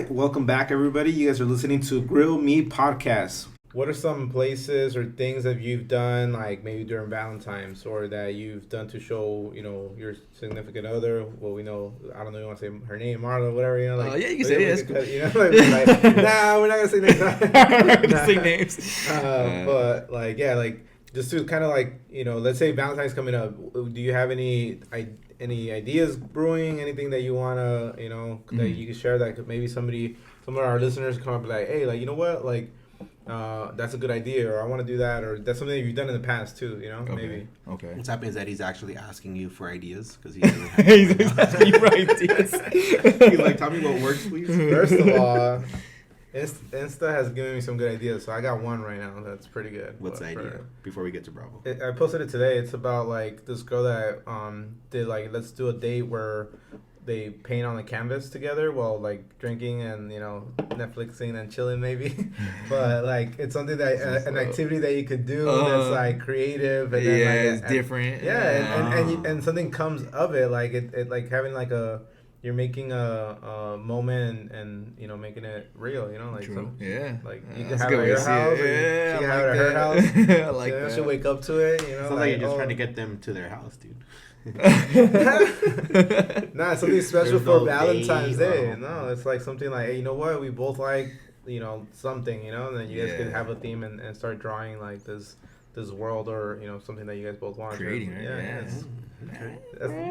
welcome back, everybody. You guys are listening to Grill Me Podcast. What are some places or things that you've done, like maybe during Valentine's, or that you've done to show, your significant other? Well, we know, I don't know, you want to say her name, Marla, whatever, Yeah, you can say it. Cool. Nah, we're not gonna say names. Just say names. But just to kind of let's say Valentine's coming up. Do you have any ideas brewing? Anything that you wanna, that you can share that could maybe some of our listeners come up like, hey, you know what, that's a good idea, or I want to do that, or that's something that you've done in the past too, Okay. maybe. Okay. What's happening is that he's actually asking you for ideas because he doesn't have He's asking you for ideas. He's like, tell me what works, please. First of all, Insta has given me some good ideas, so I got one right now that's pretty good. What's the idea? Before we get to Bravo. I posted it today. It's about this girl that did let's do a date where they paint on the canvas together while drinking and Netflixing and chilling maybe, but it's something that an activity that you could do that's creative and then it's different. And something comes of it, it having you're making a moment and making it real, True. You can have it at your house, she can have it at her house. I like that. She'll wake up to it, Sounds like you're just trying to get them to their house, dude. Nah, something special There's for no Valentine's day. Day. No, it's something hey, you know what? We both something, and then you guys could have a theme and start drawing this world or something that you guys both want. Creating, right?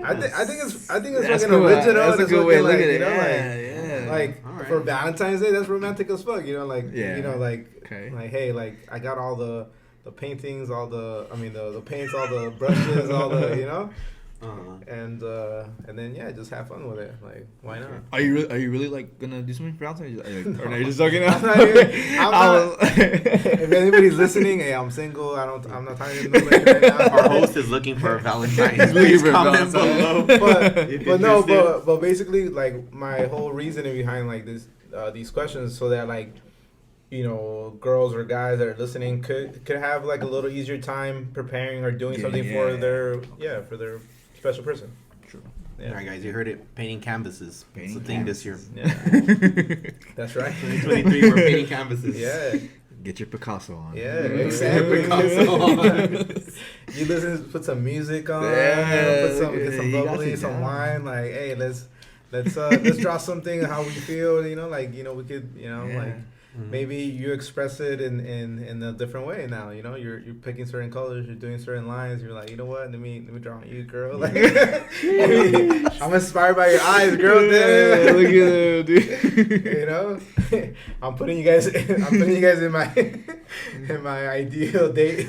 I think it's That's fucking cool. original. That's a It's good way to look at fucking, it. Like All right. for Valentine's Day, that's romantic as fuck. Okay. Hey, I got all the paintings, the paints, all the brushes, all the and then just have fun with it. Why not? Are you really gonna do something for Valentine's? Or are you just talking I'm out? not. If anybody's listening, hey, I'm single. I'm not talking to nobody right now. Our host is looking for a Valentine. He's looking Please for a comment Valentine. below. but basically, my whole reasoning behind this these questions so that girls or guys that are listening could have a little easier time preparing or doing something for their special person. True. Yeah. All right, guys, you heard it. Painting canvases. It's the thing this year. Yeah. That's right. 2023, we're painting canvases. Yeah. Get your Picasso on. Yeah, exactly. You listen, put some music on, get some bubbly, some wine. Hey, let's draw something how we feel. We could, maybe you express it in a different way now. You're picking certain colors, you're doing certain lines. You're like, you know what? Let me draw on you, girl. I'm inspired by your eyes, girl. Yeah, look at them, dude. I'm putting you guys in my ideal date.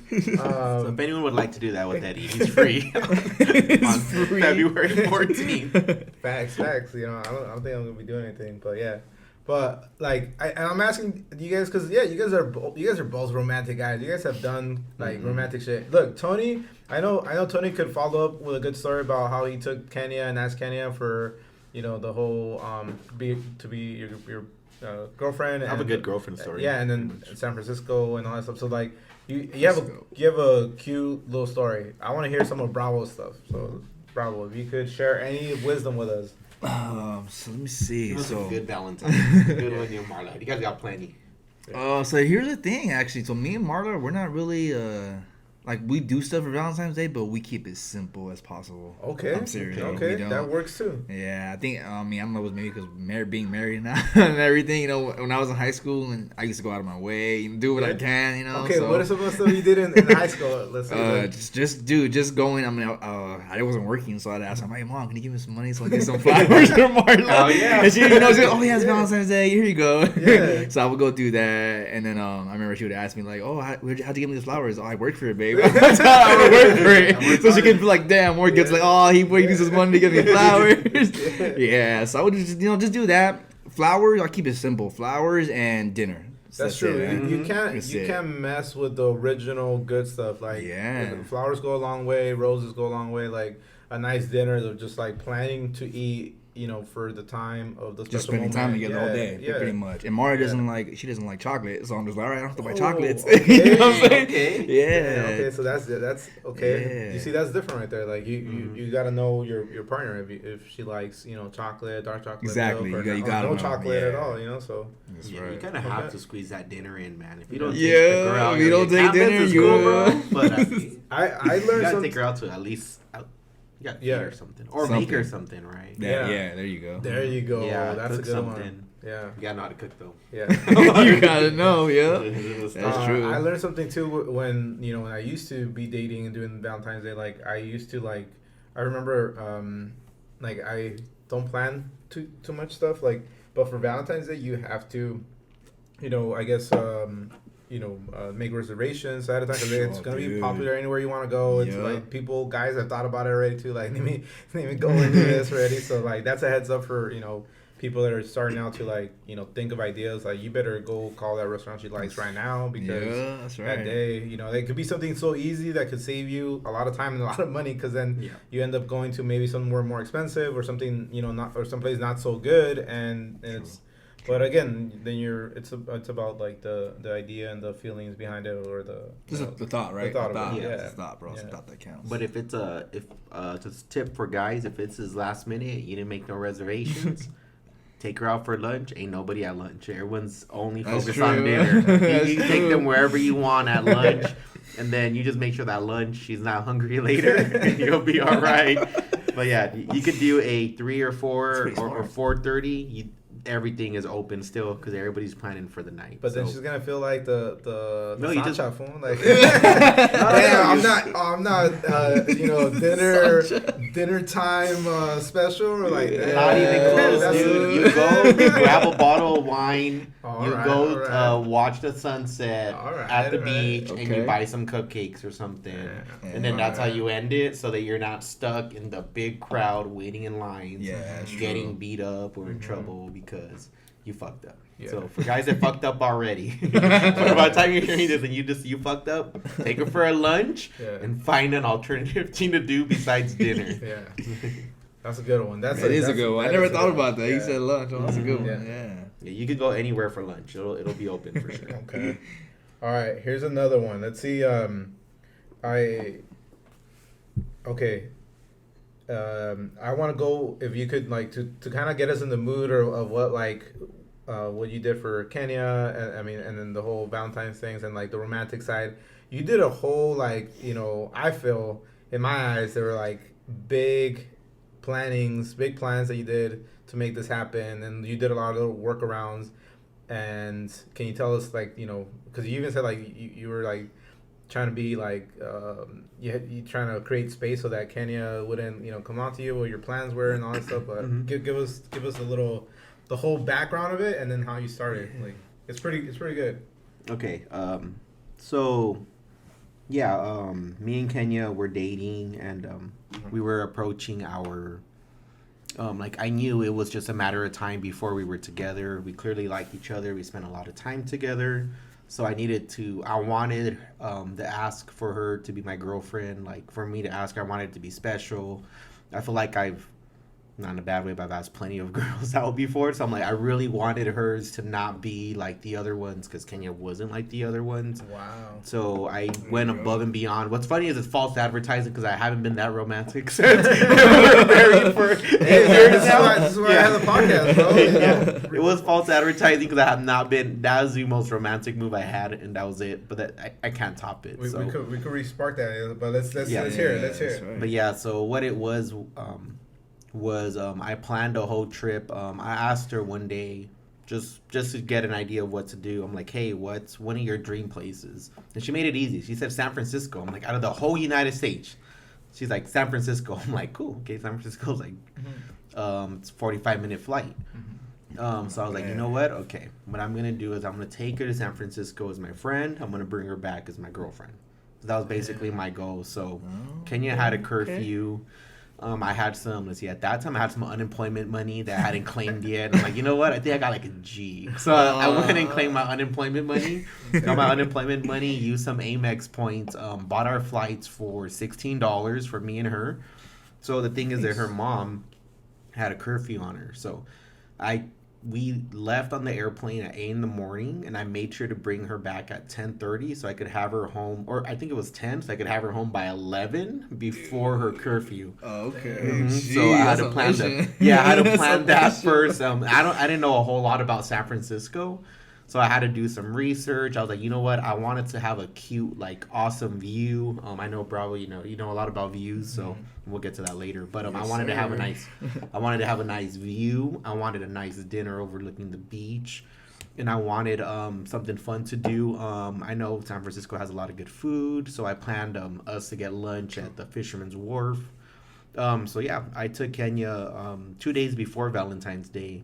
So if anyone would like to do that with Eddie, he's free on February 14th. Facts. I don't think I'm gonna be doing anything, but yeah. But I'm asking you guys because you guys are both romantic guys. You guys have done romantic shit. Look, Tony, I know Tony could follow up with a good story about how he took Kenya and asked Kenya for the whole be your girlfriend. I have a good girlfriend story. Yeah, and then San Francisco and all that stuff. So you have a cute little story. I want to hear some of Bravo's stuff. So Bravo, if you could share any wisdom with us. So let me see. It was So a good Valentine. Good one, you and Marla. You guys got plenty. So here's the thing, actually. So me and Marla, we're not really we do stuff for Valentine's Day, but we keep it simple as possible. Okay. I'm serious. Okay, that works too. Yeah, I think I don't know, it was maybe because being married now and everything. When I was in high school and I used to go out of my way, do what I can. Okay, so, what are some of the stuff you did in high school? Let's see. just going. I wasn't working, so I'd ask her, "Hey, Mom, can you give me some money so I can get some flowers for Marla?" Oh yeah. And she, she's like, "Oh yeah, it's Valentine's Day. Here you go." Yeah. So I would go do that, and then I remember she would ask me "Oh, how'd you give me the flowers?" "Oh, I worked for it, babe." I would work for it, so she could be like, "Damn, more gets he uses his money to give me flowers." Yeah, so I would just do that. Flowers, I keep it simple. Flowers and dinner. That's true. You can't mess with the original good stuff. Flowers go a long way. Roses go a long way. A nice dinner of just planning to eat for the time of the special Just spending time moment. together all day, pretty much. And Mari doesn't like, she doesn't like chocolate, so I'm just like, all right, I don't have to buy chocolates. Okay. You know what I'm saying? Okay. Yeah. Okay, so that's okay. Yeah. You see, that's different right there. Like you gotta know your partner if she likes chocolate, dark chocolate, Exactly. milk, you or gotta no know. chocolate at Yeah. all. So That's Yeah, right. you kind of have to squeeze that dinner in, man. If you don't take Yeah, the girl out, if you don't take dinner, it's you- cool, bro. But I you learned gotta something. take her out to at least you got feed Yeah. or something, or make her something, right? Yeah, there you go. There you go. Yeah, That's a cook good something. one. Yeah. You gotta know how to cook though. Yeah. You gotta know, yeah. That's true. I learned something too when when I used to be dating and doing Valentine's Day. Like I used to I remember like I don't plan too much stuff. Like, but for Valentine's Day you have to, I guess make reservations ahead of time because it's gonna be popular anywhere you want to go. It's like guys have thought about it already too. Like let me go into this already. So like that's a heads up for people that are starting out to think of ideas. Like you better go call that restaurant she likes right now because that's right. that day it could be something so easy that could save you a lot of time and a lot of money because then you end up going to maybe somewhere more expensive or something not or someplace not so good and it's. But again, then it's about like the idea and the feelings behind it or the the thought, right? The thought, It's the thought, bro. It's the thought that counts. But if it's just a tip for guys, if it's his last minute, you didn't make no reservations. Take her out for lunch. Ain't nobody at lunch. Everyone's only focused on dinner. You can take them wherever you want at lunch, and then you just make sure that lunch she's not hungry later, and you'll be all right. But yeah, you could do a 3 or 4 or 4:30. Everything is open still because everybody's planning for the night. But then she's gonna feel like the No, you just phone. Like, damn, I'm not dinner time special or like not even close, dude. You go, you grab a bottle of wine, watch the sunset at the beach, and you buy some cupcakes or something, and then that's how you end it, so that you're not stuck in the big crowd waiting in lines, getting beat up or in trouble because you fucked up. Yeah. So for guys that fucked up already, but by the time you're hearing this and you fucked up, take her for a lunch and find an alternative thing to do besides dinner. Yeah, that's a good one. That is a good one. I never thought about that. You said lunch. Oh, that's a good one. Yeah, you could go anywhere for lunch. It'll be open for sure. Okay. All right. Here's another one. Let's see. I want to go if you could to kind of get us in the mood of what what you did for Kenya and then the whole Valentine's things and the romantic side. You did a whole I feel in my eyes there were big plans that you did to make this happen, and you did a lot of little workarounds. And can you tell us because you even said you were trying to be you trying to create space so that Kenya wouldn't come on to you, what your plans were and all that stuff. But give us the whole background of it and then how you started. It's pretty good. Okay. So yeah, me and Kenya were dating and we were approaching our I knew it was just a matter of time before we were together. We clearly liked each other. We spent a lot of time together. So I wanted to ask for her to be my girlfriend. For me to ask her, I wanted it to be special. I feel like I've, not in a bad way, but I've asked plenty of girls out before. So I'm I really wanted hers to not be like the other ones because Kenya wasn't like the other ones. Wow. So I went above and beyond. What's funny is it's false advertising because I haven't been that romantic since we're married for 8 years now. This is why I have the podcast, bro. It was false advertising because I have not been. That was the most romantic move I had, and that was it. But I can't top it. We could re-spark that, but let's hear it. Let's hear it. Right. But yeah, so what it was I planned a whole trip. I asked her one day just to get an idea of what to do. I'm like, hey, what's one of your dream places? And she made it easy. She said San Francisco. I'm out of the whole United States. She's like, San Francisco. I'm cool. Okay, San Francisco's it's a 45-minute flight. So I was you know what? Okay, what I'm going to do is I'm going to take her to San Francisco as my friend. I'm going to bring her back as my girlfriend. So that was basically my goal. So Kenya had a curfew. I had some, at that time I had some unemployment money that I hadn't claimed yet. I'm you know what? I think I got a G. So I went and claimed my unemployment money. Got my unemployment money, used some Amex points, bought our flights for $16 for me and her. So the thing is that her mom had a curfew on her. So we left on the airplane at 8 in the morning, and I made sure to bring her back at 10:30 so I could have her home, or I think it was 10, so I could have her home by 11 before her curfew. Okay. Jeez, so I had to plan that. Yeah, I had to plan that first. I didn't know a whole lot about San Francisco, so I had to do some research. I was like, you know what? I wanted to have a cute, like, awesome view. I know probably you know a lot about views, so we'll get to that later. But I wanted to have a nice view. I wanted a nice dinner overlooking the beach, and I wanted something fun to do. I know San Francisco has a lot of good food, so I planned us to get lunch at the Fisherman's Wharf. So yeah, I took Kenya 2 days before Valentine's Day.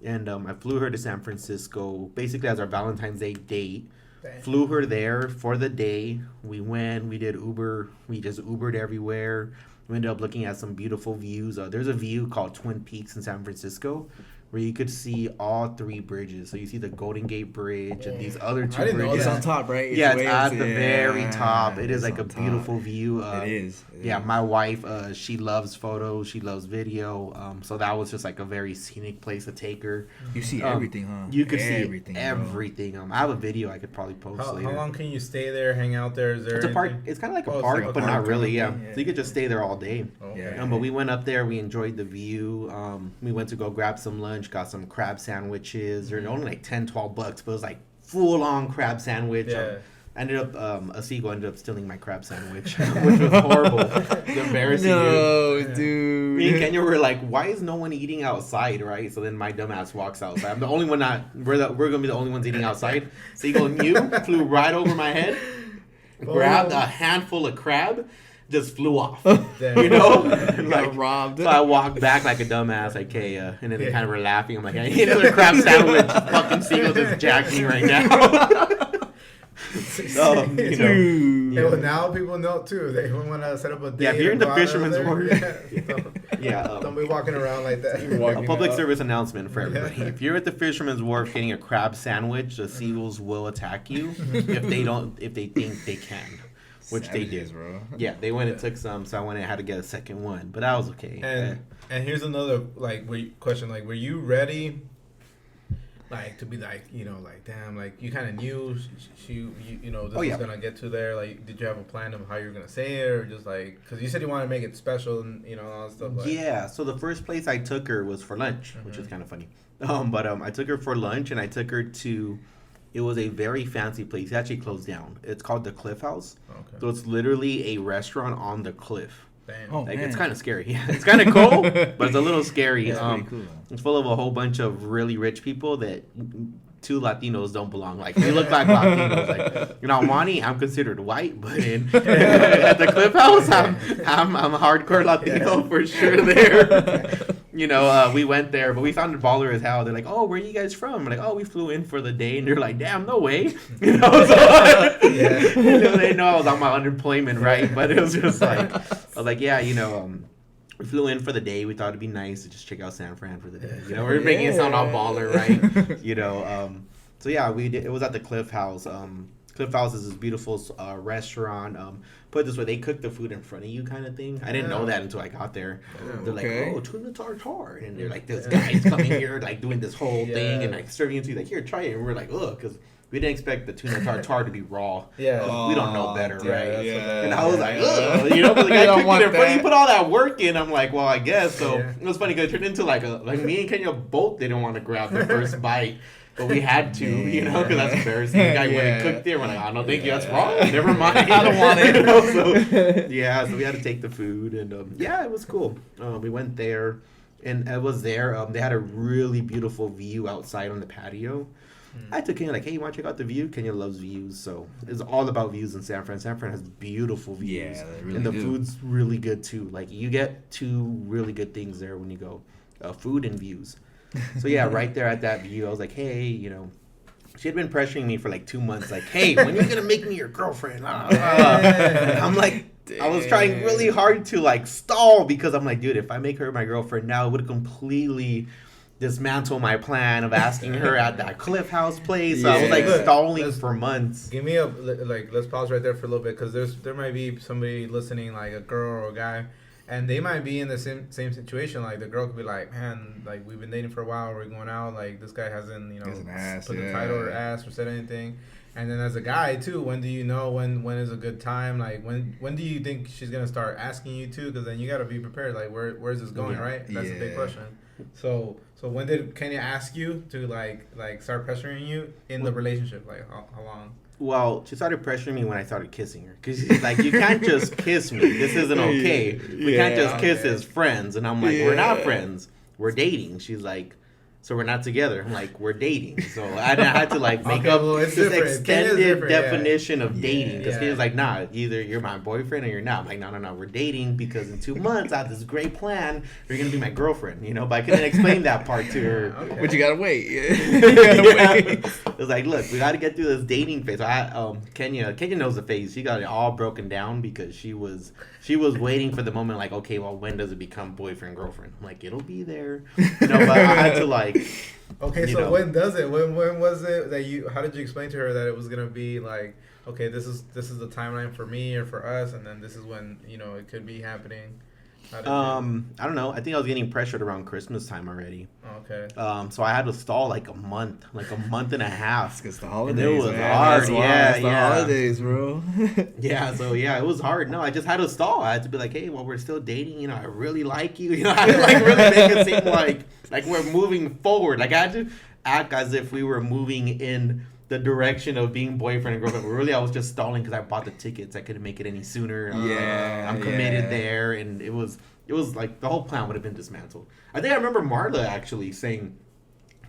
And I flew her to San Francisco, basically as our Valentine's Day date. Dang. Flew her there for the day. We went, we did Uber. We just Ubered everywhere. We ended up looking at some beautiful views. There's a view called Twin Peaks in San Francisco where you could see all 3 bridges. So you see the Golden Gate Bridge and these other 2 bridges. It's on top, right? It's at the very top. It is like a beautiful view. It is. My wife, she loves photos. She loves video. So that was just like a very scenic place to take her. You see everything, huh? You could see everything. I have a video I could probably post later. How long can you stay there, hang out there? Is there It's a park. It's kind of like a park, but not really. Yeah. So you could just stay there all day. Okay. But we went up there. We enjoyed the view. We went to go grab some lunch. Got some crab sandwiches. They're only like $10-12, but it was like full on crab sandwich. Yeah. Ended up a seagull ended up stealing my crab sandwich, which was horrible. Embarrassing. No, dude. Me and Kenya were like, "Why is no one eating outside?" Right? So then my dumbass walks outside. I'm the only one we're gonna be the only ones eating outside. Seagull flew right over my head, grabbed a handful of crab. Just flew off, you know. Got robbed. So I walked back like a dumbass, like, hey, and then they kind of were laughing. I'm like, I need another crab sandwich. Fucking seagull just jacked me right now. So, you know. Well, now people know too. They want to set up a day. Yeah, if you're in the Fisherman's Wharf. Don't be walking around like that. A public service announcement for everybody. If you're at the Fisherman's Wharf getting a crab sandwich, the seagulls will attack you if they think they can. Which Savages, they did, bro. Yeah, they went and took some, so I went and had to get a second one, but that was okay. And here's another question: were you ready, to be damn, you kind of knew this was gonna get to there. Did you have a plan of how you were gonna say it, or just because you said you wanted to make it special and all that stuff? Yeah. So the first place I took her was for lunch, which is kind of funny. I took her for lunch, and I took her to. It was a very fancy place. It actually closed down. It's called the Cliff House. Okay. So it's literally a restaurant on the cliff. Damn. Oh, man. It's kind of scary. It's kind of cool, but it's a little scary. That's pretty cool. It's full of a whole bunch of really rich people that 2 Latinos don't belong. They look like Latinos. Wani, I'm considered white, but at the Cliff House, I'm a hardcore Latino for sure there. We went there, but we found it baller as hell. They're like, "Oh, where are you guys from?" I'm like, "Oh, we flew in for the day," and they're like, "Damn, no way!" They know I was on my unemployment, right? But it was just I was like, "Yeah, we flew in for the day. We thought it'd be nice to just check out San Fran for the day. We're making it sound all baller, right? So yeah, we did. It was at the Cliff House. Cliff House is this beautiful restaurant. Put it this way, they cook the food in front of you, kind of thing. I didn't know that until I got there. They're like, "Oh, tuna tartare," and they're like, "This guy's coming here, doing this whole thing, and serving it to you, here, try it." And we're like, "Ugh," because we didn't expect the tuna tartare to be raw. Yeah, we don't know better, right? Yeah. And I was like, "Ugh," but the guy cooked it in front. You put all that work in. I'm like, "Well, I guess." So it was funny because it turned into me and Kenya both didn't want to grab the first bite. But we had to, because that's embarrassing. The guy went and cooked there. We're like, "Oh, no, thank you. That's wrong. Never mind. I don't want it." So we had to take the food. And, it was cool. We went there. And it was there. They had a really beautiful view outside on the patio. I took Kenya hey, you want to check out the view? Kenya loves views. So it's all about views in San Fran. San Fran has beautiful views. Yeah, they really and the do. Food's really good, too. You get 2 really good things there when you go. Food and views. So yeah, right there at that view, I was like, "Hey, she had been pressuring me for 2 months, "Hey, when are you gonna make me your girlfriend?" I'm like, I was trying really hard to stall because I'm like, dude, if I make her my girlfriend now, it would completely dismantle my plan of asking her at that Cliff House place. So I was stalling for months. Give me let's pause right there for a little bit because there might be somebody listening, a girl or a guy. and they might be in the same situation. Like the girl could be like, man, like we've been dating for a while, we're going out, like this guy hasn't, you know, put the title or ass or said anything. And then as a guy too, when do you know when is a good time? Like when do you think she's gonna start asking you to? Because then you gotta be prepared. Like where's this going, right? That's a big question. So when did Kenya ask you to like start pressuring you in the relationship? Like how long? Well, she started pressuring me when I started kissing her. Because she's like, you can't just kiss me. This isn't okay. We can't just kiss as friends. And I'm like, we're not friends. We're dating. She's like, so we're not together. I'm like, we're dating. So I had to like make up this extended definition of dating. Because he was like, nah, either you're my boyfriend or you're not. I'm like, no, we're dating because in 2 months I have this great plan. You're going to be my girlfriend, you know? But I couldn't explain that part to her. Okay. But you got to wait. It was like, look, we got to get through this dating phase. So Kenya knows the phase. She got it all broken down because she was waiting for the moment like, okay, well, when does it become boyfriend, girlfriend? I'm like, it'll be there. You know, but I had to like... Okay, so when does it? When was it that you? How did you explain to her that it was gonna be like, okay, this is the timeline for me or for us, and then this is when it could be happening. I don't know. I think I was getting pressured around Christmas time already. Okay. So I had to stall like a month and a half. Because the holidays, and it was man. hard. It's the holidays, bro. It was hard. No, I just had to stall. I had to be like, hey, well, we're still dating. I really like you. I had to like really make it seem like we're moving forward. Like I had to act as if we were moving in the direction of being boyfriend and girlfriend. But really, I was just stalling because I bought the tickets. I couldn't make it any sooner. I'm committed there, and it was like the whole plan would have been dismantled. I think I remember Marla actually saying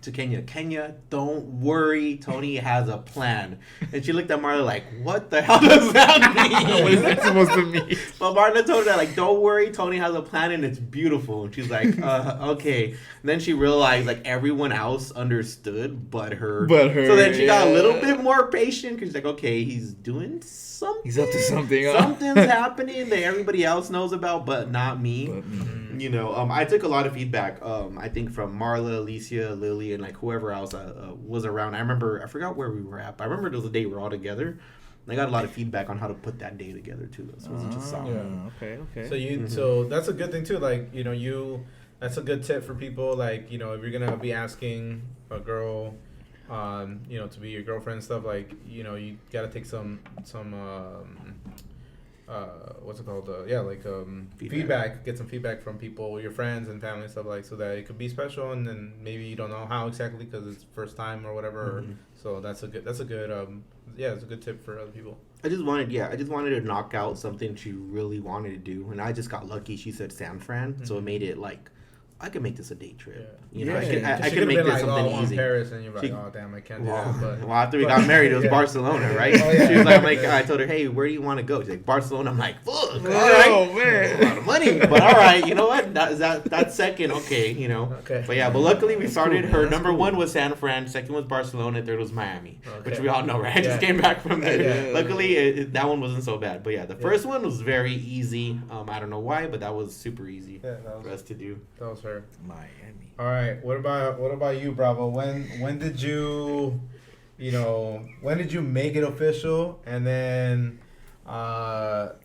to Kenya, don't worry, Tony has a plan. And she looked at Marla like, what the hell does that mean? What is that supposed to mean? But Marla told her like, don't worry, Tony has a plan and it's beautiful. And she's like, okay. And then she realized like everyone else understood but her. So then she got a little bit more patient because she's like, okay, he's doing something. He's up to something. Something's happening that everybody else knows about but not me. I took a lot of feedback, I think from Marla, Alicia, Lily, and like whoever else was around. I forgot where we were at, but I remember there was a day we were all together. And I got a lot of feedback on how to put that day together too. So it wasn't just solid. Okay. So that's a good thing too. Like that's a good tip for people. Like if you're gonna be asking a girl, to be your girlfriend and stuff, like you gotta take some what's it called? Feedback. Get some feedback from people, your friends and family and stuff like, so that it could be special. And then maybe you don't know how exactly because it's first time or whatever. Mm-hmm. So that's a good it's a good tip for other people. I just wanted to knock out something she really wanted to do, and I just got lucky. She said San Fran, so it made it like I could make this a day trip. I could make this something easy. Paris, and you're like, oh damn, I can't do that. But well, after we got married, it was Barcelona, right? She was like, I told her, hey, where do you want to go? She's like, Barcelona. I'm like, fuck, all right, man, a lot of money, but all right, you know what? That's second, okay, Okay. But luckily we started. Her number one was San Fran, second was Barcelona, third was Miami, which we all know, right? I just came back from there. Luckily, that one wasn't so bad. But the first one was very easy. I don't know why, but that was super easy for us to do. That was her. Miami. All right. What about you, Bravo? When did you make it official? And then, after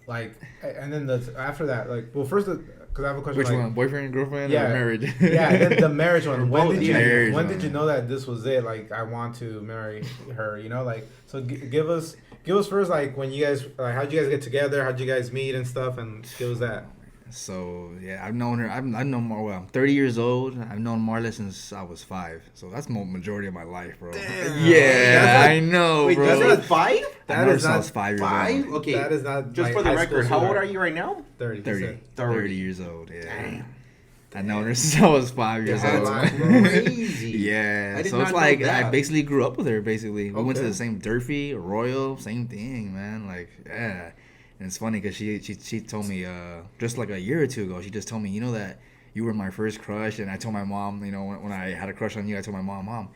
that, first, because I have a question. Which one? Boyfriend and girlfriend or marriage? Then the marriage one. When did you know that this was it? Like, I want to marry her. So give us first, like, when you guys, like, how'd you guys get together? How'd you guys meet and stuff? And give us that. So I've known her. I've known Marla. Well, I'm 30 years old. I've known Marla since I was 5. So that's the majority of my life, bro. Damn. Yeah, I know, wait, bro. That's not 5? That is not 5 years old. Okay, that is not. Just for the record, how old are you right now? 30 years old. Yeah. Damn. I've known her since I was 5 years old. Crazy. Yeah. So it's like I basically grew up with her. Basically, we went to the same Durfee, Royal, same thing, man. Like, yeah. And it's funny because she told me just like a year or two ago, she just told me, that you were my first crush. And I told my mom, when I had a crush on you, I told my mom,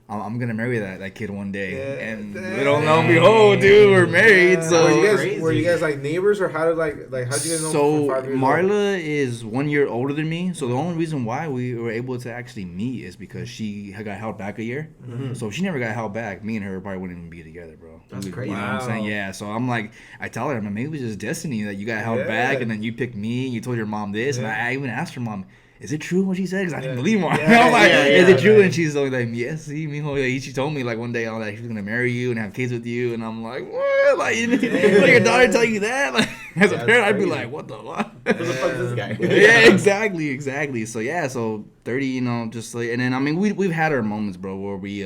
I'm gonna marry that kid one day, and dang. little known behold, dude, we're married. Yeah. So were you guys like neighbors, or how did how did you guys know? So from 5 years Marla is 1 year older than me. So the only reason why we were able to actually meet is because she had got held back a year. Mm-hmm. So if she never got held back, me and her probably wouldn't even be together, bro. That's You crazy. know what I'm saying? Yeah. So I'm like, I tell her, man, maybe it was just destiny that you got held back, and then you picked me. And you told your mom this, and I even asked her mom, is it true what she said? Because I didn't believe her. I'm like, is it true? And she's like, yes, see, mijo. She told me like one day, like, she was gonna marry you and have kids with you, and I'm like, what? Like, let your daughter tell you that? Like, as a parent, I'd be like, what the fuck? Who the fuck is this guy? Yeah, exactly. So yeah, so 30, just like, and then I mean, we've had our moments, bro, where we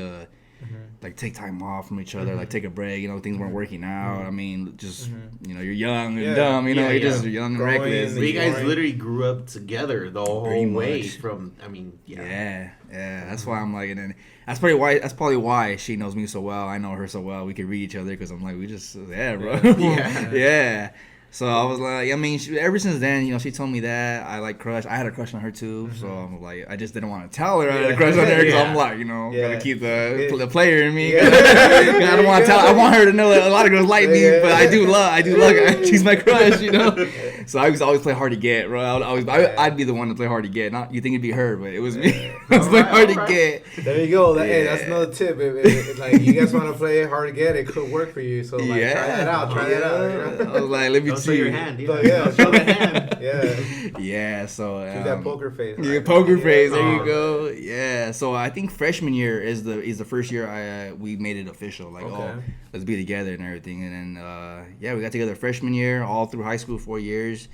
like take time off from each other, like take a break. Things weren't working out. I mean, just you're young and dumb. You're just young and reckless. But you guys literally grew up together the whole way. much. From, I mean, Yeah. That's why I'm like, and then that's probably why she knows me so well. I know her so well. We could read each other because I'm like, we just bro. Yeah. So I was like, I mean, ever since then, she told me that I like crush. I had a crush on her too. So I'm like, I just didn't want to tell her I had a crush on her because I'm like, gotta keep the player in me. I don't want to tell. I want her to know that a lot of girls like me, but I do love her. She's my crush, So I always play hard to get, bro. I'd be the one to play hard to get. Not you think it'd be her, but it was me. I was playing hard to get. There you go. Hey, that's another tip. If like you guys want to play hard to get, it could work for you. So like, try that out. Try that out. I was like, let me don't show see your hand. So, show the hand. Yeah. So keep that poker face. Yeah, poker face. There you go. Yeah. So I think freshman year is the first year we made it official. Like, let's be together and everything. And then we got together freshman year, all through high school, 4 years.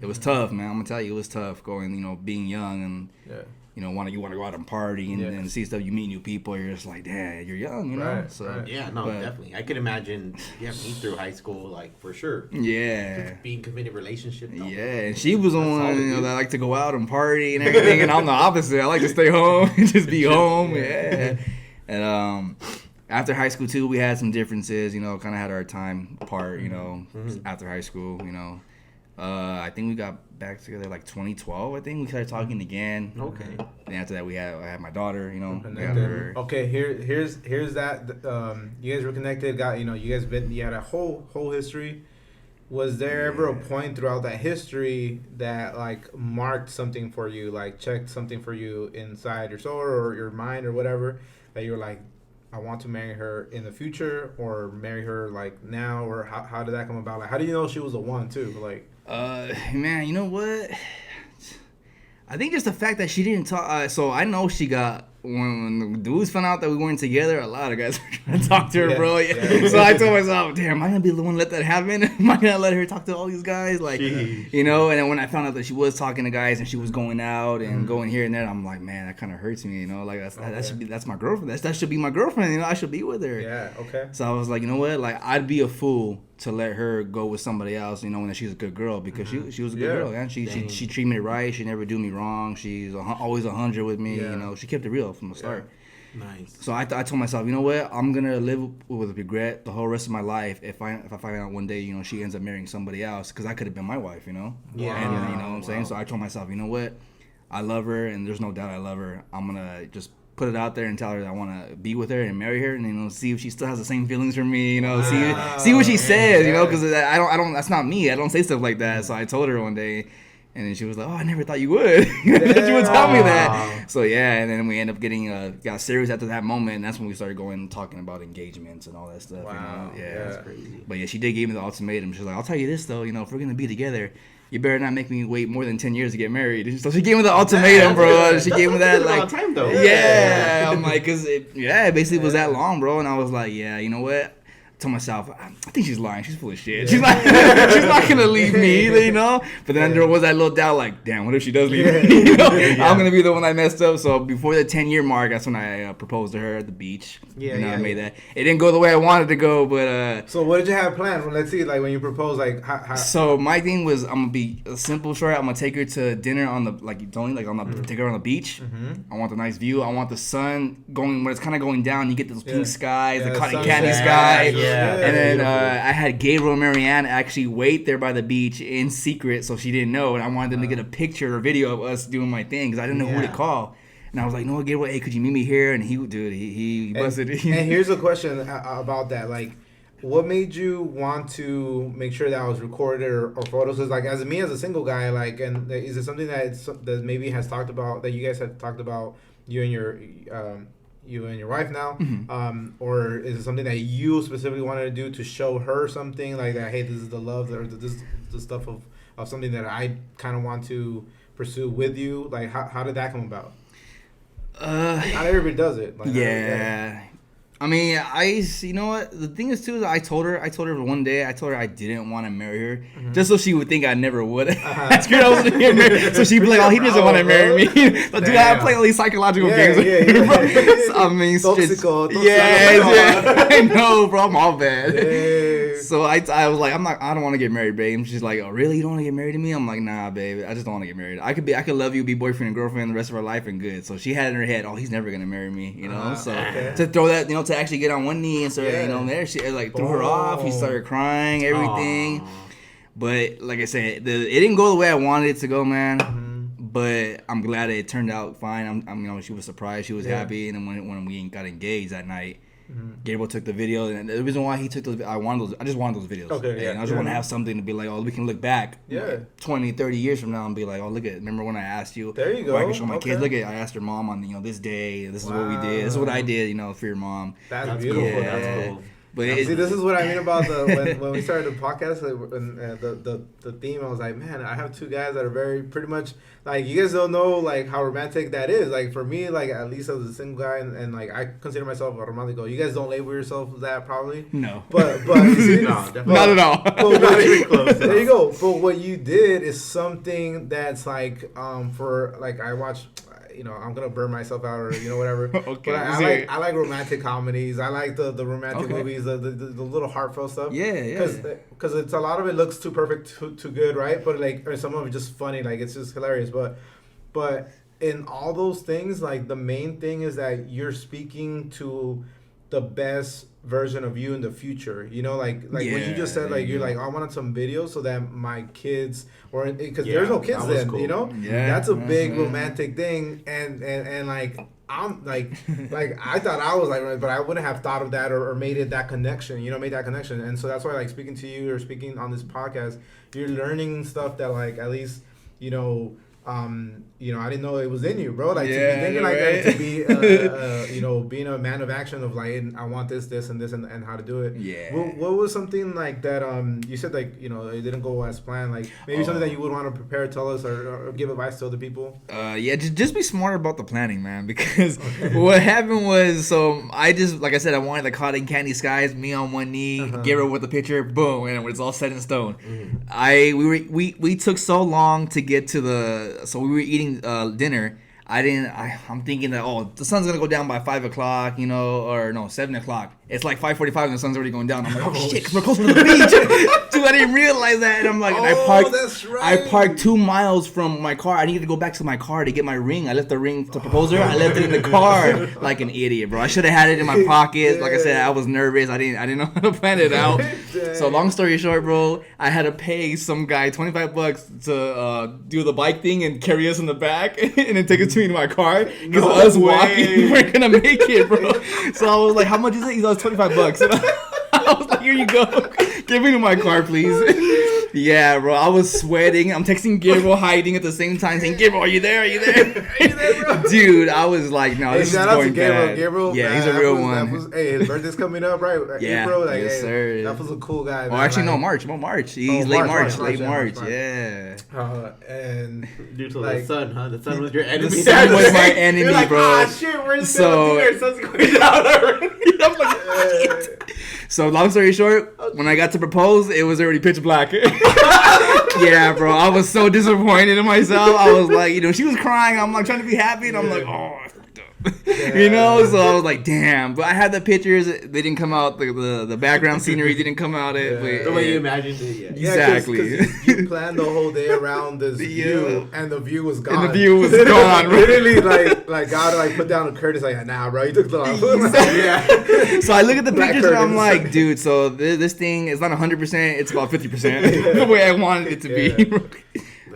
It was tough, man. I'm gonna tell you, it was tough going, being young and you want to go out and party and see stuff. You meet new people. You're just like, damn, you're young, Right, So right. Yeah, no, definitely. I could imagine. Me through high school, like for sure. Yeah. Being committed relationship. No. Yeah, and she was the one that liked to go out and party and everything, and I'm the opposite. I like to stay home and just be home. Yeah. And after high school too, we had some differences. Kind of had our time apart. After high school. I think we got back together like 2012. I think we started talking again. Okay. And after that, I had my daughter. And then, okay, here's that. You guys were connected. You had a whole history. Was there ever a point throughout that history that like marked something for you, like checked something for you inside your soul or your mind or whatever, that you were like, I want to marry her in the future, or marry her like now, or how did that come about? Like, how do you know she was the one too? Like, man, you know what? I think just the fact that she didn't talk. So I know she got when the dudes found out that we weren't together. A lot of guys were trying to talk to her, bro. Yeah. So I told myself, damn, am I gonna be the one to let that happen? Am I gonna let her talk to all these guys? Like, And then when I found out that she was talking to guys and she was going out and going here and there, I'm like, man, that kind of hurts me. Like that's my girlfriend. That should be my girlfriend. I should be with her. Yeah. Okay. So I was like, you know what? Like, I'd be a fool to let her go with somebody else, knowing that she's a good girl, because she was a good girl, man. She treated me right. She never do me wrong. She's always 100 with me. She kept it real from the start. Nice. So I told myself, you know what? I'm gonna live with regret the whole rest of my life if I find out one day, she ends up marrying somebody else, because I could have been my wife, Yeah. And you know what I'm saying? So I told myself, you know what? I love her, and there's no doubt I love her. I'm gonna just put it out there and tell her that I want to be with her and marry her, and see if she still has the same feelings for me. See what she says. Because I don't. That's not me. I don't say stuff like that. So I told her one day, and then she was like, "Oh, I never thought you would." She would tell me that. So and then we ended up getting got serious after that moment, and that's when we started talking about engagements and all that stuff. Wow. That's crazy. But she did give me the ultimatum. She was like, "I'll tell you this though, if we're gonna be together, you better not make me wait more than 10 years to get married." So she gave me the ultimatum, bro. She gave me that, like, time, though. Yeah. I'm like, because it basically was that long, bro. And I was like, yeah, you know what? I told myself, I think she's lying. She's full of shit. She's not going to leave me either, But then there was that little doubt, like, damn, what if she does leave me? I'm going to be the one that messed up. So before the 10-year mark, that's when I proposed to her at the beach. I made that. It didn't go the way I wanted to go, but... So what did you have planned? Well, let's see, like, when you proposed, like, how... So my thing was, I'm going to be a simple short. I'm going to take her to dinner on the, like, take her on the beach. I want the nice view. I want the sun going, when it's kind of going down, you get those pink skies, the cotton candy sky. And then I had Gabriel and Marianne actually wait there by the beach in secret, so she didn't know. And I wanted them to get a picture or video of us doing my thing, because I didn't know who to call. And I was like, no, Gabriel, hey, could you meet me here? And he busted it. And here's a question about that. Like, what made you want to make sure that was recorded or photos? Because, like, as a single guy, like, and is it something that maybe has talked about, that you guys have talked about, you and your wife now? Mm-hmm. Or is it something that you specifically wanted to do to show her something like that? Hey, this is the love, or this is the stuff of something that I kind of want to pursue with you. Like, how did that come about? Not everybody does it. Like, yeah. I mean, you know what? The thing is, too, is I told her one day, I didn't want to marry her, just so she would think I never would ask her I was going to get married. So she'd be like, oh, he doesn't want to marry me. But dude, I play all these psychological games. So, I mean, I know, bro, I'm all bad. So I was like, I don't want to get married, babe. And she's like, oh, really? You don't want to get married to me? I'm like, nah, babe, I just don't want to get married. I could love you, be boyfriend and girlfriend the rest of our life and good. So she had in her head, oh, he's never going to marry me, you know? To throw that, you know, to actually get on one knee and start, you know, there, she like threw her off. He started crying, everything. But like I said, it didn't go the way I wanted it to go, man. But I'm glad it turned out fine. I'm you know, she was surprised, she was happy, and then when we got engaged that night, Gabriel took the video, and the reason why he took those, I just wanted those videos. Okay, and I just want to have something to be like, oh, we can look back 20, 30 years from now and be like, oh, look at, remember when I asked you? There you go. I can show my kids, look at, I asked her mom on, you know, this day, this is what we did, this is what I did, you know, for your mom. That's beautiful. Yeah. That's cool. But see, this is what I mean about when we started the podcast, the theme. I was like, man, I have two guys that are very pretty much like, you guys don't know like how romantic that is. Like for me, like at least as a single guy, and like I consider myself a romantico. You guys don't label yourself that probably. No. But see, no, not at all. Not even close. There you go. But what you did is something that's like for like I watch. You know, I'm gonna burn myself out, or you know, whatever. Okay. But I like romantic comedies. I like the romantic movies, the little heartfelt stuff. Yeah. Because it's a lot of it looks too perfect, too good, right? But like, or some of it just funny, like it's just hilarious. But in all those things, like the main thing is that you're speaking to the best version of you in the future. You know, like when you just said like you're like, I wanted some videos so that my kids, or because there's no kids then, cool. You know, that's a big romantic thing, and like I'm like I thought I was like, but I wouldn't have thought of that or made it that connection, you know, made that connection. And so that's why like speaking to you or speaking on this podcast, you're learning stuff that like at least, you know, I didn't know it was in you, bro. Like to be thinking like that, to be, you know, being a man of action of like, I want this, and this, and how to do it. Yeah. What was something like that? You said like, you know, it didn't go as planned. Like maybe something that you would want to prepare, tell us, or give advice to other people. Just be smarter about the planning, man. Because what happened was, so I just, like I said, I wanted the cotton candy skies, me on one knee, Gabriel with the picture, boom, and it's all set in stone. We took so long to get to so we were eating dinner. I'm thinking that, the sun's gonna go down by 5 o'clock, you know, or no, 7 o'clock. It's like 5:45 and the sun's already going down. I'm like, oh shit, 'cause we're close to the beach. Dude, I didn't realize that. And I'm like, I parked 2 miles from my car. I needed to go back to my car to get my ring. I left the ring to propose her. I left it in the car like an idiot, bro. I should have had it in my pocket. Like I said, I was nervous. I didn't know how to plan it out. So long story short, bro, I had to pay some guy $25 to do the bike thing and carry us in the back and then take us to my car, because us walking weren't gonna make it, bro. So I was like, how much is it? He's like, $25. And I was like, here you go, give me my car, please. Yeah, bro, I was sweating. I'm texting Gabriel, hiding at the same time, saying, Gabriel, are you there? Are you there, bro? Dude, I was like, no, this is going bad. Gabriel, yeah, he's a real one. Hey, his birthday's coming up, right? Yeah, April, like, yes, sir. That was a cool guy. Oh, actually, no, March. He's late March. Yeah. And due to the sun, huh? The sun was your enemy. The sun was my enemy, You're like, bro. Shit, we're in the sun's going down already. I'm like, so long story short, when I got to propose, it was already pitch black. Yeah, bro, I was so disappointed in myself. I was like, you know, she was crying. I'm like trying to be happy, and I'm like, oh, I fucked up. You know, so I was like, damn. But I had the pictures. They didn't come out. The background scenery didn't come out. The way you imagined it. Yeah, exactly. Cause you planned the whole day around this view, and the view was gone. And the view was gone. Literally, like God, like put down a curtain. Like, nah, bro, you took the long. Yeah. So I look at the pictures and I'm like, dude. So this thing is not 100%. It's about 50%. The way I wanted it to be.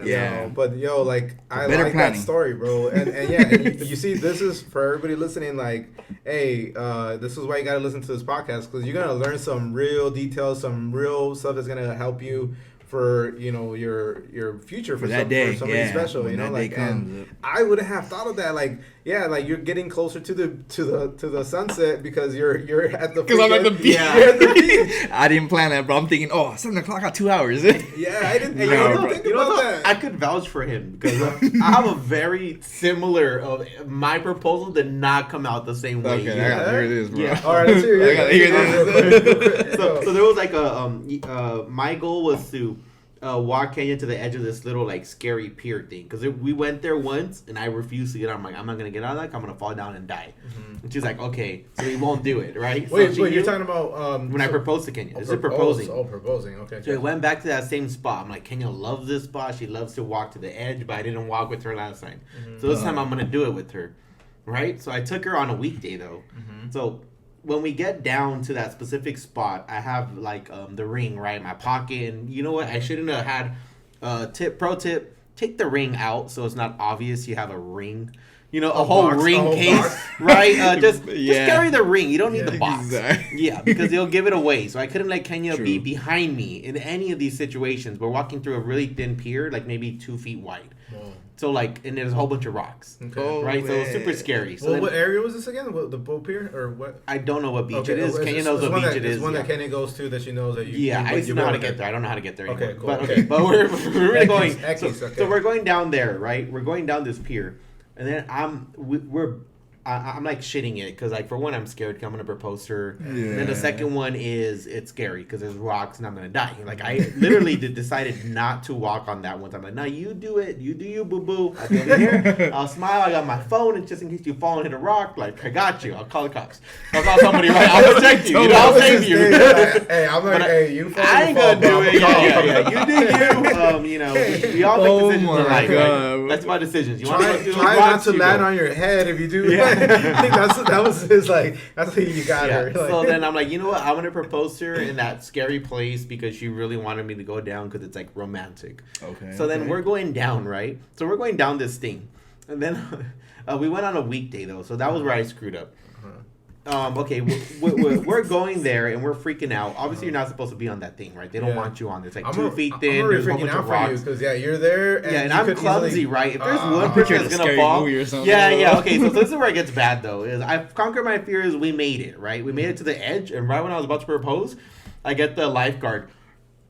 Yeah. But yo, like I Better like planning. that story, bro. And yeah, and you see, this is for everybody listening. Like, hey, this is why you gotta listen to this podcast, because you're gonna learn some real details, some real stuff that's gonna help you for your future for that day, for somebody special. when You know, that like, day comes. and I wouldn't have thought of that. Like, yeah, like you're getting closer to the sunset because you're at the Because I'm at the freaking- beach. You're at the beach. I didn't plan that, bro. I'm thinking, 7 o'clock, got 2 hours. Yeah, I didn't. Hey, I No, didn't bro. think You know about what? that. I could vouch for him because I have a very similar. My proposal did not come out the same way. Okay, I Yeah. gotta hear this, bro. Yeah. All right, let's hear it. I gotta hear this. So there was like a my goal was to walk Kenya to the edge of this little like scary pier thing, because we went there once and I refused to get on. I'm like, I'm not gonna get on that. I'm gonna fall down and die. And she's like, okay, so we won't do it, right? Wait, so wait, you're talking about when I proposed to Kenya. This is proposing. Proposing. Okay. So we went back to that same spot. I'm like, Kenya loves this spot. She loves to walk to the edge, but I didn't walk with her last time. So this time I'm gonna do it with her, right? So I took her on a weekday though. So when we get down to that specific spot, I have like the ring right in my pocket, and you know what? I shouldn't have had pro tip: take the ring out so it's not obvious you have a ring. You know, a whole ring case, right? Just carry the ring. You don't need the box. Exactly. Yeah, because they'll give it away. So I couldn't let Kenya True. be behind me in any of these situations. We're walking through a really thin pier, like maybe 2 feet wide. So like, and there's a whole bunch of rocks, Okay. right? So it was super scary. So Well, then, what area was this again? The boat pier or what? I don't know what beach it is. Kenya knows what beach it is. It's one Yeah. that Kenny goes to that she knows that you. Yeah, I used to know how to get get there. I don't know how to get there anymore. Okay, cool. But Okay. but we're really going. Ekis, okay. So we're going down there, right? We're going down this pier, and then I'm like shitting it because like for one I'm scared because I'm gonna propose to her. Yeah. And then the second one is it's scary because there's rocks and I'm gonna die. Like I literally decided not to walk on that one time. Like, no, you do it. You do you, boo boo. I'll be over here. I'll smile. I got my phone, and just in case you fall and hit a rock, like I got you. I'll call the cops. I'll call somebody. Right? I'll protect you. I'll save you. Hey, I'm like, But hey, you. I ain't gonna do it. Yeah. You do you. You know, we all make Oh decisions in my life. God. Right? That's my decisions. You want to go through Try rocks, not to you land go. on your head if you do. Yeah. I think that was his like. That's how you got Yeah. her. Like, So then I'm like, you know what? I'm gonna propose to her in that scary place because she really wanted me to go down because it's like romantic. Okay. So then we're going down, right? So we're going down this thing, and then we went on a weekday though, so that was where I screwed up. Okay, we're going there and we're freaking out. Obviously, you're not supposed to be on that thing, right? They don't Yeah. want you on. It's like I'm 2 feet I'm thin. already There's a whole freaking bunch out of for you rocks. because you're there. And Yeah, and you I'm could clumsy, easily- right? If there's Ah. one I'm picturing person a that's gonna scary fall, movie or something. yeah. Okay, so this is where it gets bad though. Is I've conquered my fears. We made it, right? We made it to the edge, and right when I was about to propose, I get the lifeguard.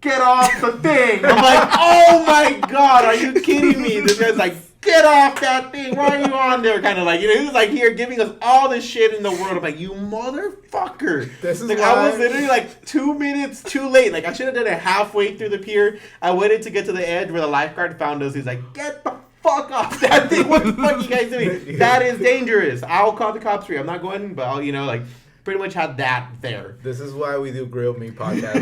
Get off the thing! I'm like, oh my god, are you kidding me? This guy's like, get off that thing! Why are you on there? Kind of like, you know, he was like here giving us all the shit in the world. I'm like, you motherfucker! This is like why- I was literally like 2 minutes too late. Like I should have done it halfway through the pier. I waited to get to the edge where the lifeguard found us. He's like, get the fuck off that thing! What the fuck you guys doing? That is dangerous. I'll call the cops for you. I'm not going, but I'll, you know, like pretty much had that there. This is why we do Grilled Meat podcast.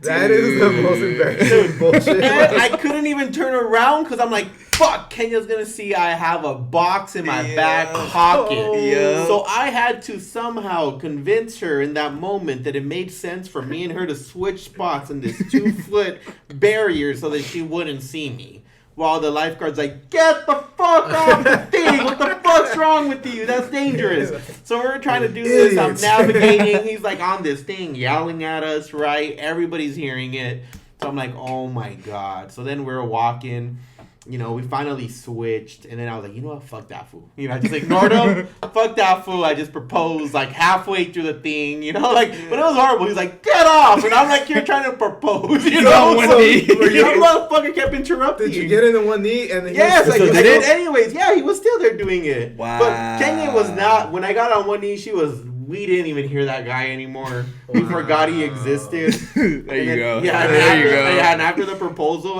That is the most embarrassing bullshit. And I couldn't even turn around because I'm like, fuck, Kenya's gonna see I have a box in my back pocket. Yeah. So I had to somehow convince her in that moment that it made sense for me and her to switch spots in this 2-foot barrier so that she wouldn't see me. While the lifeguard's like, get the fuck off the thing! What the fuck's wrong with you? That's dangerous. So we're trying to do this. I'm Idiots. navigating. He's like on this thing, yelling at us, right? Everybody's hearing it. So I'm like, oh my god. So then we're walking. You know, we finally switched, and then I was like, you know what, fuck that fool. You know, I just ignored him. Fuck that fool. I just proposed like halfway through the thing, you know, like, but it was horrible. He's like, get off, and I'm like, you're trying to propose, you know. So, So, were you- that motherfucker kept interrupting. Did you get in the one knee and then Yes, I So I did did it? anyways. Yeah, he was still there doing it. Wow. But Kenya was not. When I got on one knee, we didn't even hear that guy anymore. We forgot he existed. There And you then- go. Yeah, and There after, you go. yeah, and after the proposal,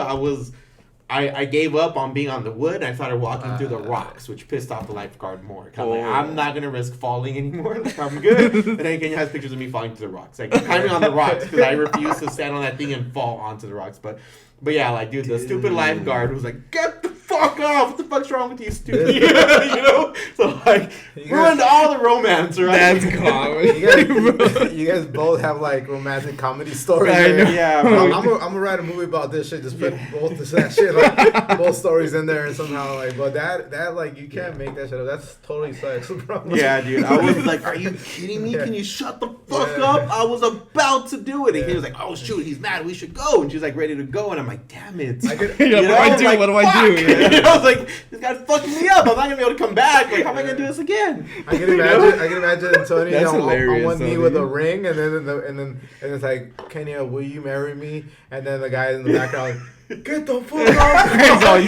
I gave up on being on the wood. And I started walking through the rocks, which pissed off the lifeguard more. I'm like, I'm not gonna risk falling anymore. Like, I'm good. And then Kenya has pictures of me falling through the rocks, like climbing on the rocks because I refuse to stand on that thing and fall onto the rocks. But yeah, like dude, the stupid lifeguard was like, get the fuck fuck off. What the fuck's wrong with you, stupid? You know? So, like, ruined all the romance, right? That's common. You guys both have, like, romantic comedy stories. I know. Yeah, I'm bro. gonna write a movie about this shit. Just put both that shit, like, both stories in there and somehow, like, but that like, you can't make that shit up. That's totally sex, bro. Yeah, dude. I was like, are you kidding me? Yeah. Can you shut the fuck up? I was about to do it. And he was like, oh, shoot, he's mad. We should go. And she's like, ready to go. And I'm like, damn it. I could, Yeah, what do I do? What do I do? Yeah. You know, I was like, this guy's fucking me up. I'm not gonna be able to come back. Like, how am I gonna do this again? I can imagine Antonio That's on hilarious, one knee Tony. with a ring, and then it's like, Kenya, will you marry me? And then the guy in the background, like, get the fuck He's all off! yelling.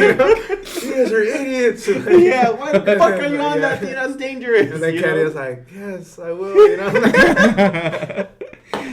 You guys are idiots. Yeah, why the fuck are you on Yeah. that thing? That's dangerous. And then you Kenya's know? like, yes, I will. You know,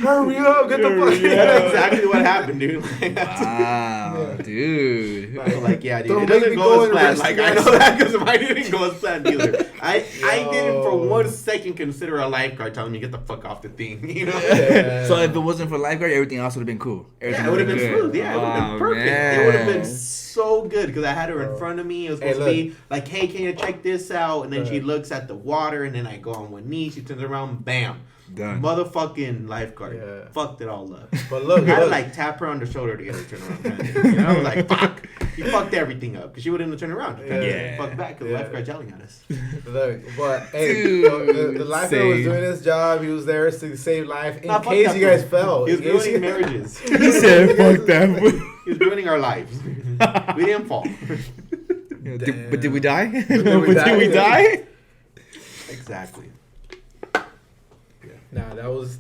hurry up, get the fuck. That's exactly what happened, dude. Like, Wow, dude. like, yeah, dude, Don't it make doesn't me go go as and planned. arrest Like, you I know guys. that because mine didn't go as planned either. I didn't for Yo. 1 second consider a lifeguard telling me get the fuck off the thing. You know? Yeah. So if it wasn't for lifeguard, everything else would have been cool. Everything Yeah, it would have been good. smooth. Yeah, it would have Oh, been perfect. man. It would have been so good because I had her in Bro. front of me. It was Hey, supposed to be like, hey, can you check this out? And then she looks at the water, and then I go on one knee. She turns around, bam. Done. Motherfucking lifeguard. Yeah. Fucked it all up. But look, I had to look. like tap her on the shoulder to get her to turn around. Kind of thing. You know? I was like, fuck. You fucked everything up because she wouldn't have turned around. Yeah. Fuck back because Yeah. the lifeguard's yelling at us. Look, but hey, Dude, the lifeguard was same. doing his job. He was there to save life in Nah, fuck case that you guys fool. fell. He was In case ruining you- marriages. He said, fuck that. He was ruining our lives. We didn't fall. But did we die? Did we But did we die? die? Exactly. Nah, that was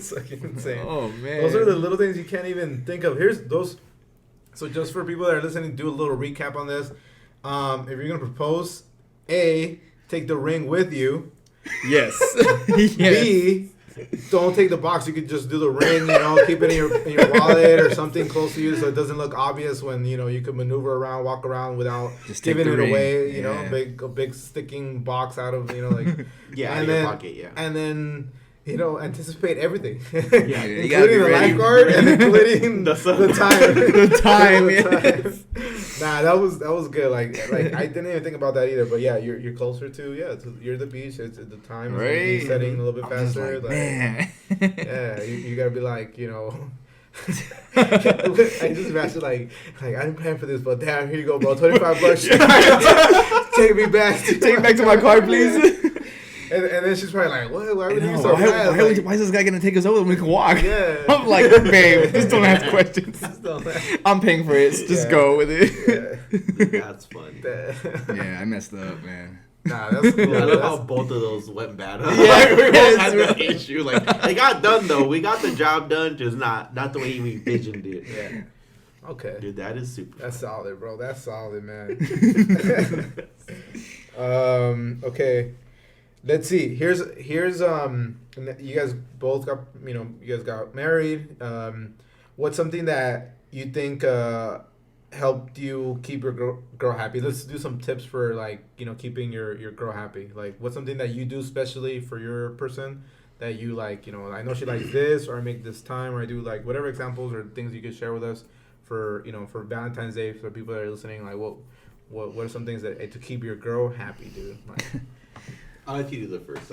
fucking insane. Oh, man. Those are the little things you can't even think of. Here's those. So just for people that are listening, do a little recap on this. If you're gonna propose, A, take the ring with you. Yes. B, don't take the box. You could just do the ring. You know, keep it in your wallet or something close to you, so it doesn't look obvious when you could maneuver around, walk around without Just take giving the it ring. away. You know, Yeah. a big sticking box out of like. Yeah, and out of then your pocket, yeah. and then. Anticipate everything. you gotta including be the ready. lifeguard and including the time. The time, The time. Nah, that was good. Like I didn't even think about that either. But yeah, you're closer to you're the beach. It's the time is Right. setting a little bit I'm just faster. like, man. Yeah, you gotta be like I just imagine like I didn't plan for this, but damn, here you go, bro. $25. Take me back. Take me back to my car, please. And then she's probably like, what? Why would you No, so why, fast? Like, why is this guy gonna take us over when we can walk? Yeah. I'm like, babe, just don't ask questions. just don't laugh. I'm paying for it. Just Yeah. go with it. Yeah. That's fun. Yeah, I messed up, man. Nah, that's cool. I love That's- how both of those went bad. Huh? Yeah, Like, we both yes, had that right. issue. Like they got done though. We got the job done, just not the way we envisioned it. Yeah. Okay. Dude, that is super. That's solid, bro. That's solid, man. Okay. Let's see. Here's you guys both got you guys got married. What's something that you think helped you keep your girl happy? Let's do some tips for like keeping your girl happy. Like what's something that you do specially for your person that you like? I know she likes this, or I make this time, or I do like whatever examples or things you could share with us for for Valentine's Day for people that are listening. Like what are some things that to keep your girl happy, dude? Like, I'll let you do the first.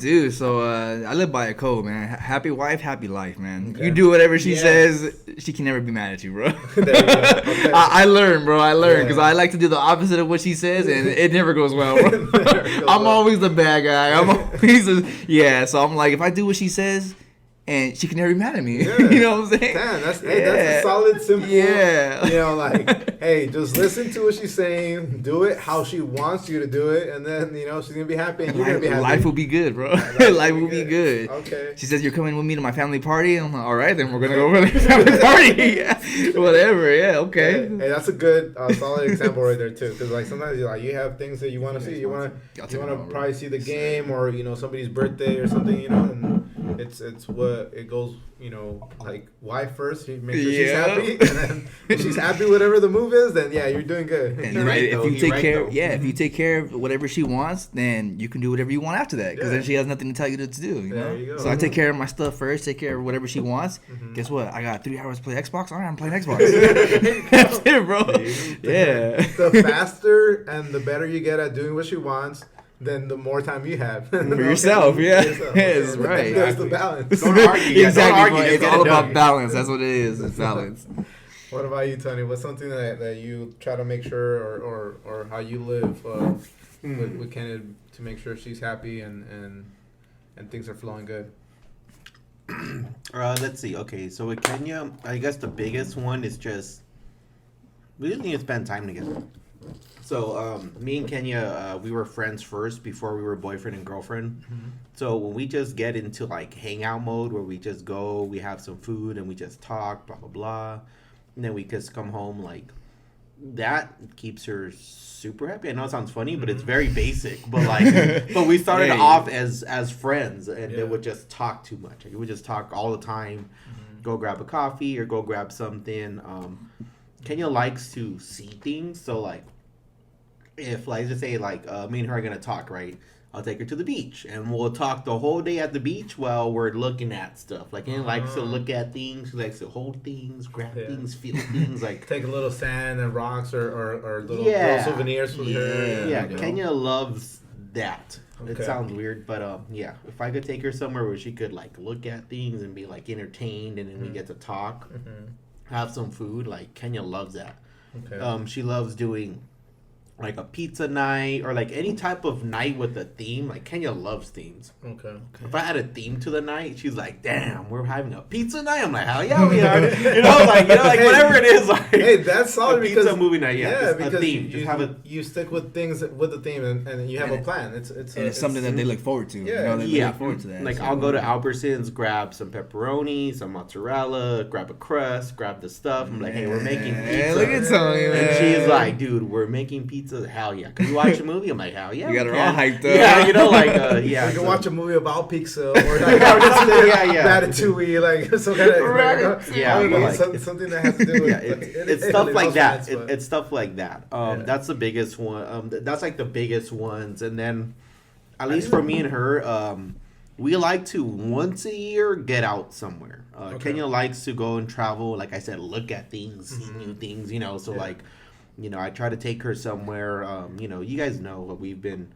Dude, so I live by a code, man. Happy wife, happy life, man. Okay. You do whatever she Yes. says, she can never be mad at you, bro. There you go. Okay. I learned, bro. I learned because Yeah. I like to do the opposite of what she says, and it never goes well, bro. Never goes I'm well. always the bad guy. So I'm like, if I do what she says, and she can never be mad at me. Yeah. You know what I'm saying? Damn, that's Yeah. a solid, simple. Yeah. Like, hey, just listen to what she's saying, do it how she wants you to do it, and then she's gonna be happy, and you're gonna be happy. Life will be good, bro. Life will be good. Okay. She says, you're coming with me to my family party? I'm like, all right, then we're going to go over to the family party. Yeah. Whatever, yeah, okay. Hey, that's a good, solid example right there too. Because like sometimes you have things that you want to see. You want I'll to take it over. probably see the game or somebody's birthday or something. And it's what it goes. You know, like wife first. Make sure she's happy, and then if she's happy whatever the move is, then yeah, you're doing good. And if you take care, if you take care of whatever she wants, then you can do whatever you want after that. Because then she has nothing to tell you to do. You know. You go. So I take care of my stuff first. Take care of whatever she wants. Guess what? I got 3 hours to play Xbox. All right, I'm playing Xbox. That's it, bro. Yeah. The faster and the better you get at doing what she wants, then the more time you have for yourself. Yeah, yes, right. There's the balance. Don't argue. Exactly. Don't argue. It's all about balance. That's what it is. It's balance. What about you, Tony? What's something that you try to make sure, or how you live with Kennedy to make sure she's happy and things are flowing good? Let's see. Okay, so with Kenya, I guess the biggest one is just we just need to spend time together. So me and Kenya, we were friends first before we were boyfriend and girlfriend. So when we just get into like hangout mode where we just go, we have some food and we just talk, blah blah blah, and then we just come home, like that keeps her super happy. I know it sounds funny, but it's very basic. But like, but we started off as friends, and they would just talk too much. Like, we would just talk all the time. Go grab a coffee or go grab something. Kenya likes to see things, so like, if like just say like me and her are gonna talk, right? I'll take her to the beach, and we'll talk the whole day at the beach while we're looking at stuff. Like, Kenya likes to look at things. She likes to hold things, grab things, feel things. Like take a little sand and rocks or little souvenirs for her. Yeah, Kenya loves that. Okay. It sounds weird, but yeah. If I could take her somewhere where she could like look at things and be like entertained, and then we get to talk, have some food. Like Kenya loves that. Okay. She loves doing like a pizza night or like any type of night with a theme. Like Kenya loves themes. Okay. If I had a theme to the night, she's like, "Damn, we're having a pizza night." I'm like, "Hell yeah, we are!" like whatever it is. Like, hey, that's solid because pizza movie night. Yeah, because a theme. You stick with things with the theme, and you have a plan. It's something that they look forward to. Yeah, they look forward to that. Like I'll go to Albertsons, grab some pepperoni, some mozzarella, grab a crust, grab the stuff. I'm like, "Hey, we're making pizza." Look at Tony, man. And she's like, "Dude, we're making pizza." Hell yeah! Can we watch a movie? I'm like, "Hell yeah!" You got her all hyped up. Yeah, yeah. We can watch a movie about pizza or like Ratatouille, like some kind of something that has to do with it's stuff like that. It's stuff like that. That's the biggest one. That's like the biggest ones, and then at least for me and her, we like to once a year get out somewhere. Kenya likes to go and travel. Like I said, look at things, see new things. So like. I try to take her somewhere. You guys know what we've been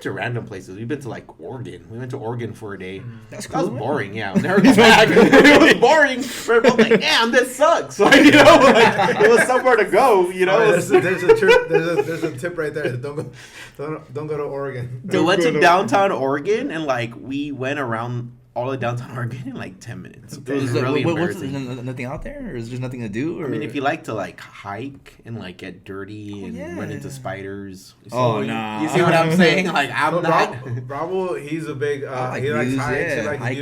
to random places. We've been to like Oregon. We went to Oregon for a day. That's cool. That was boring. Yeah, we never go back. It was boring. We're both like, damn, this sucks. Like, it was somewhere to go. There's a tip right there. Don't go to Oregon. We went to downtown Oregon, and like we went around all of downtown Oregon in like 10 minutes. It was really embarrassing. Nothing out there, or is there nothing to do? Or? I mean, if you like to like hike and like get dirty and run into spiders. Nah. You see what I'm saying? Like I'm not. Bravo, he's a big. He likes hikes.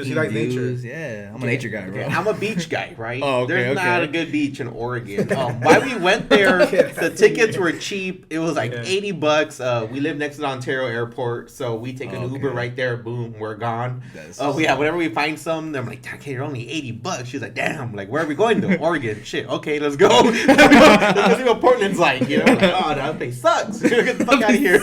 He likes nature. Yeah, I'm a nature guy, bro. Okay. I'm a beach guy, right? There's not a good beach in Oregon. Why we went there? The tickets were cheap. It was like $80. We live next to the Ontario Airport, so we take an Uber right there. Boom, we're gone. Whenever we find some, they're like, "Okay, you're only $80." She's like, "Damn, like where are we going to? Oregon? Shit. Okay, let's go." Let's see what Portland's like. Like, oh, that place sucks. Get the fuck out of here.